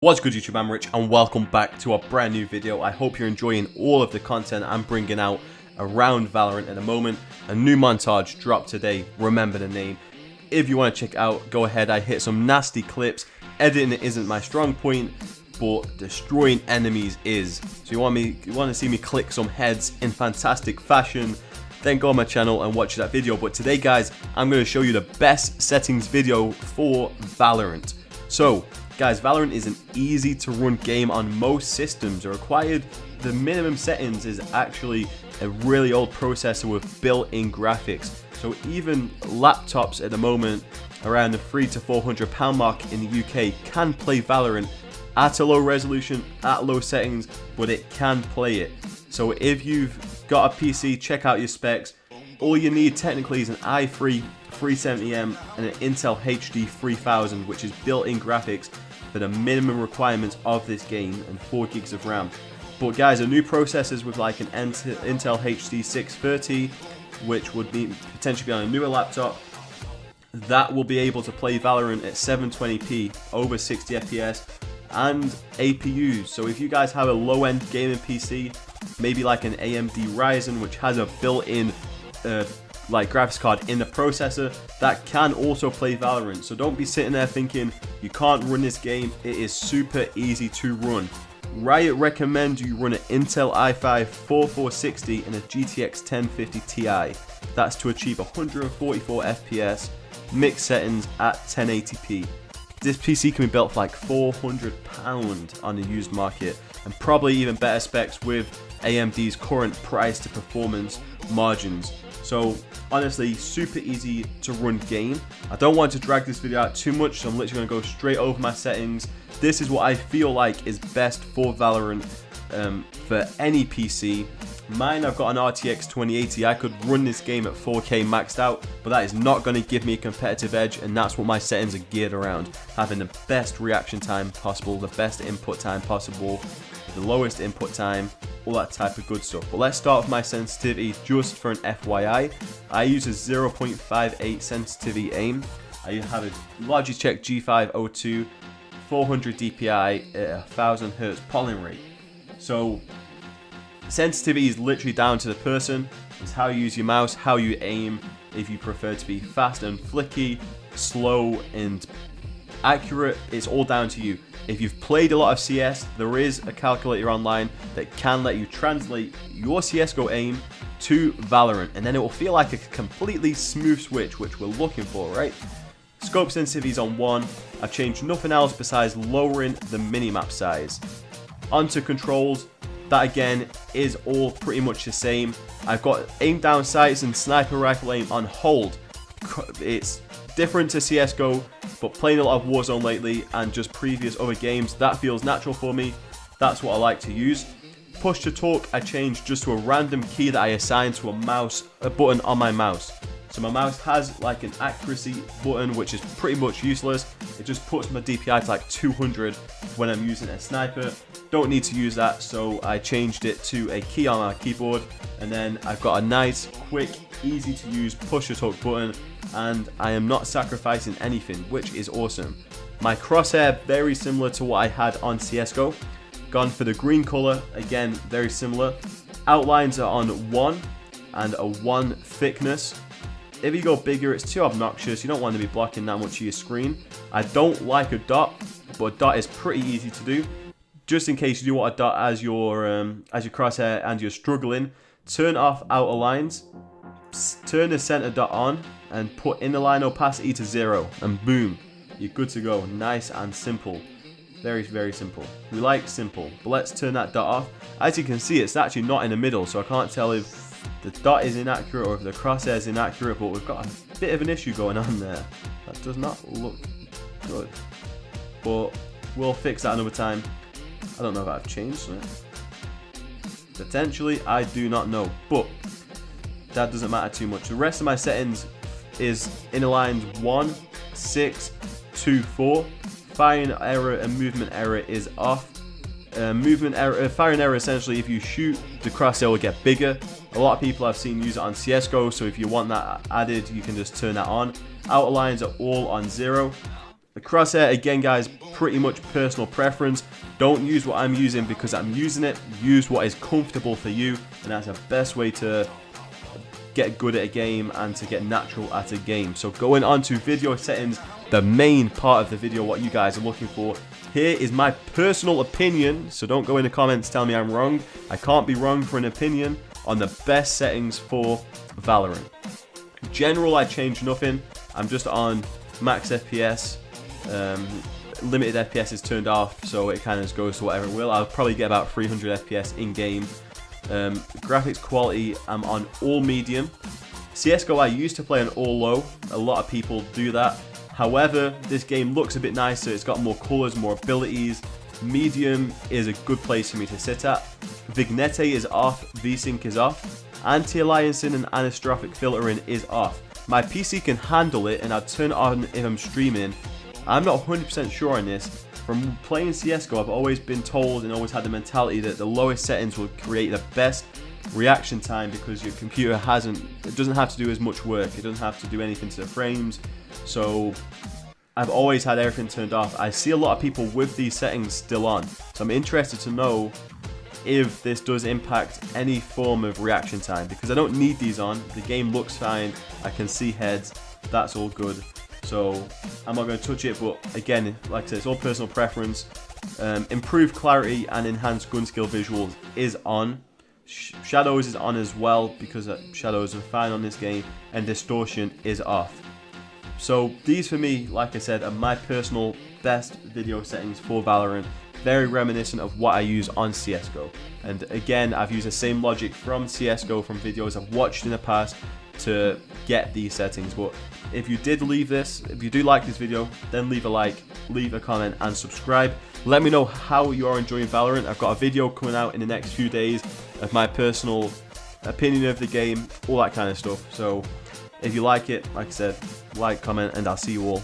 What's good YouTube, I'm Rich and welcome back to a brand new video. I hope you're enjoying all of the content I'm bringing out around Valorant at the moment. A new montage dropped today, remember the name. If you want to check out, go ahead. I hit some nasty clips. Editing isn't my strong point, but destroying enemies is. So you want to see me click some heads in fantastic fashion, then go on my channel and watch that video. But today guys, I'm going to show you the best settings video for Valorant. So guys, Valorant is an easy to run game on most systems. The minimum settings is actually a really old processor with built-in graphics. So even laptops at the moment around the £300 to £400 mark in the UK can play Valorant at a low resolution, at low settings, but it can play it. So if you've got a PC, check out your specs. All you need technically is an i3 370M and an Intel HD 3000, which is built-in graphics for the minimum requirements of this game, and 4 gigs of RAM. But guys, a new processors with like an Intel HD 630, which would be potentially be on a newer laptop, that will be able to play Valorant at 720p over 60 FPS and APUs. So if you guys have a low-end gaming PC, maybe like an AMD Ryzen, which has a built-in like graphics card in the processor, that can also play Valorant. So don't be sitting there thinking you can't run this game. It is super easy to run. Riot recommend you run an Intel i5 4460 and a GTX 1050 Ti. That's to achieve 144 FPS, mixed settings at 1080p. This PC can be built for like £400 on the used market, and probably even better specs with AMD's current price to performance margins. So honestly, super easy to run game. I don't want to drag this video out too much, so I'm literally going to go straight over my settings. This is what I feel like is best for Valorant for any PC. Mine, I've got an RTX 2080. I could run this game at 4K maxed out, but that is not going to give me a competitive edge, and that's what my settings are geared around. Having the best reaction time possible, the best input time possible, the lowest input time, all that type of good stuff. But let's start with my sensitivity just for an FYI. I use a 0.58 sensitivity aim. I have a Logitech G502 400 DPI at 1000 Hz polling rate. So sensitivity is literally down to the person. It's how you use your mouse, how you aim, if you prefer to be fast and flicky, slow and accurate, it's all down to you. If you've played a lot of CS, there is a calculator online that can let you translate your CSGO aim to Valorant, and then it will feel like a completely smooth switch, which we're looking for, right? Scope sensitivity is on 1. I've changed nothing else besides lowering the minimap size. Onto controls, that again is all pretty much the same. I've got aim down sights and sniper rifle aim on hold. It's different to CSGO, but playing a lot of Warzone lately and just previous other games, that feels natural for me. That's what I like to use. Push to talk, I changed just to a random key that I assign to a button on my mouse. So my mouse has like an accuracy button, which is pretty much useless. It just puts my DPI to like 200 when I'm using a sniper. Don't need to use that, so I changed it to a key on my keyboard, and then I've got a nice, quick, easy to use push to talk button, and I am not sacrificing anything, which is awesome. My crosshair, very similar to what I had on CSGO. Gone for the green color, again, very similar. Outlines are on 1 and a 1 thickness. If you go bigger, it's too obnoxious. You don't want to be blocking that much of your screen. I don't like a dot, but a dot is pretty easy to do. Just in case you do want a dot as your crosshair and you're struggling, turn off outer lines, turn the center dot on, and put inner line opacity to 0, and boom, you're good to go. Nice and simple. Very, very simple. We like simple, but let's turn that dot off. As you can see, it's actually not in the middle, so I can't tell if the dot is inaccurate or if the crosshair is inaccurate, but we've got a bit of an issue going on there. That does not look good, but we'll fix that another time. I don't know if I've changed it. Potentially, I do not know, but that doesn't matter too much. The rest of my settings is inner lines 1, 6, 2, 4. Firing error and movement error is off. Firing error, essentially, if you shoot, the crosshair will get bigger. A lot of people I've seen use it on CSGO, so if you want that added, you can just turn that on. Outer lines are all on 0. The Crosshair, again guys, pretty much personal preference. Don't use what I'm using because I'm using it. Use what is comfortable for you, and that's the best way to get good at a game and to get natural at a game. So going on to video settings, the main part of the video, what you guys are looking for. Here is my personal opinion, so don't go in the comments tell me I'm wrong. I can't be wrong for an opinion on the best settings for Valorant. General, I changed nothing. I'm just on max FPS. Limited FPS is turned off, so it kind of goes to whatever it will. I'll probably get about 300 FPS in game. Graphics quality, I'm on all medium. CSGO I used to play on all low. A lot of people do that. However, this game looks a bit nicer. It's got more colors, more abilities. Medium is a good place for me to sit at. Vignette is off, VSync is off. Anti-aliasing and anisotropic filtering is off. My PC can handle it, and I'd turn it on if I'm streaming. I'm not 100% sure on this. From playing CSGO, I've always been told and always had the mentality that the lowest settings will create the best reaction time because your computer it doesn't have to do as much work. It doesn't have to do anything to the frames. So I've always had everything turned off. I see a lot of people with these settings still on. So I'm interested to know if this does impact any form of reaction time, because I don't need these on. The game looks fine. I can see heads. That's all good. So I'm not going to touch it, but again, like I said, it's all personal preference. Improved clarity and enhanced gun skill visuals is on. Shadows is on as well because shadows are fine on this game, and distortion is off. So these for me, like I said, are my personal best video settings for Valorant. Very reminiscent of what I use on CSGO. And again, I've used the same logic from CSGO, from videos I've watched in the past to get these settings. But if you did leave this, if you do like this video, then leave a like, leave a comment and subscribe. Let me know how you are enjoying Valorant. I've got a video coming out in the next few days of my personal opinion of the game, all that kind of stuff. So if you like it, like I said, like, comment, and I'll see you all